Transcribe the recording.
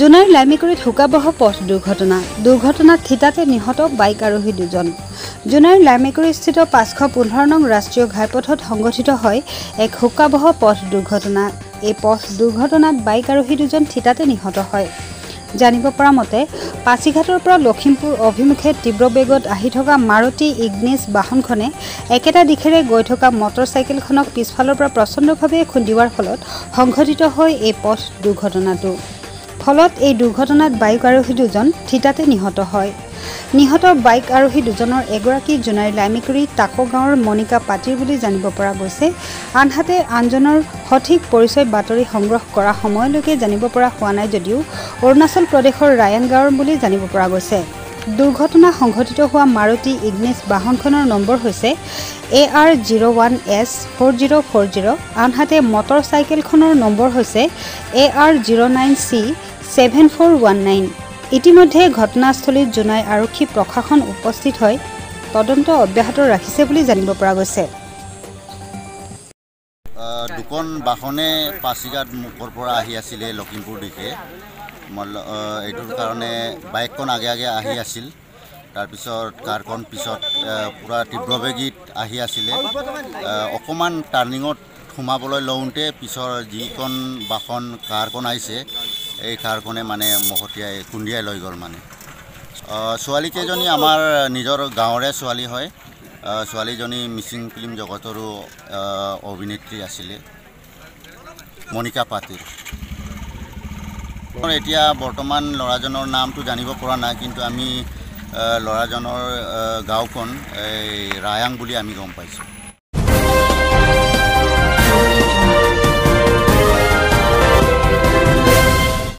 জোনাইৰ লাইমেকুৰিত হুকাবহ পথ দুৰ্ঘটনাত থিতাতে নিহত বাইক আৰোহী দুজন। জোনাইৰ লাইমেকুৰিস্থিত ৫১৫ নং ৰাষ্ট্ৰীয় ঘাইপথত সংঘটিত হয় এক হুকাবহ পথ দুৰ্ঘটনা। এই পথ দুৰ্ঘটনাত বাইক আৰোহী দুজন থিতাতে নিহত হয়। জানিব পৰা মতে পাছিঘাটৰ পৰা লখিমপুৰ অভিমুখে তীব্ৰ বেগত আহি থকা মাৰুতি ইগনিছ বাহনখনে একেটা দিশেৰে গৈ থকা মটৰচাইকেলখনক পিছফালৰ পৰা প্ৰচণ্ডভাৱে খুন্দিওৱাৰ ফলত সংঘটিত হয় এই পথ দুৰ্ঘটনাটো। ফলত এই দুৰ্ঘটনাত বাইক আৰোহী দুজন থিতাতে নিহত হয়। নিহত বাইক আৰোহী দুজনৰ এগৰাকী জোনাইৰ লাইমেকুৰি টাকো গাঁৱৰ মনিকা পাটিৰ বুলি জানিব পৰা গৈছে। আনহাতে আনজনৰ সঠিক পৰিচয় বাতৰি সংগ্ৰহ কৰা সময়লৈকে জানিব পৰা হোৱা নাই যদিও অৰুণাচল প্ৰদেশৰ ৰায়ান গাঁৱৰ বুলি জানিব পৰা গৈছে। দুৰ্ঘটনা সংঘটিত হোৱা মাৰুতি ইগনিছ বাহনখনৰ নম্বৰ হৈছে AR01S4040। আনহাতে মটৰচাইকেলখনৰ নম্বৰ হৈছে AR09C7419। ইতিমধ্যে ঘটনাস্থলীত জোনাই আৰক্ষী প্ৰশাসন উপস্থিত হৈ তদন্ত অব্যাহত ৰাখিছে বুলি জানিব পৰা গৈছে। দুখন বাহনে পাছিঘাট মুখৰ পৰা আহি আছিলে লখিমপুৰ দিশে। এইটোৰ কাৰণে বাইকখন আগে আহি আছিল। তাৰপিছত কাৰখন পিছত পূৰা তীব্ৰবেগীত আহি আছিলে। অকণমান টাৰ্ণিঙত সোমাবলৈ লওঁতে পিছৰ যিখন বাহন কাৰখন আহিছে এই কাৰখনে মানে মহতিয়াই খুন্দিয়াই লৈ গ'ল। মানে ছোৱালীকেইজনী আমাৰ নিজৰ গাঁৱৰে ছোৱালী হয়। ছোৱালীজনী মিচিং ফিল্ম জগতৰো অভিনেত্ৰী আছিলে, মনিকা পাটিল। এতিয়া বৰ্তমান ল'ৰাজনৰ নামটো জানিব পৰা নাই, কিন্তু আমি ল'ৰাজনৰ গাঁওখন এই ৰায়াং বুলি আমি গম পাইছোঁ।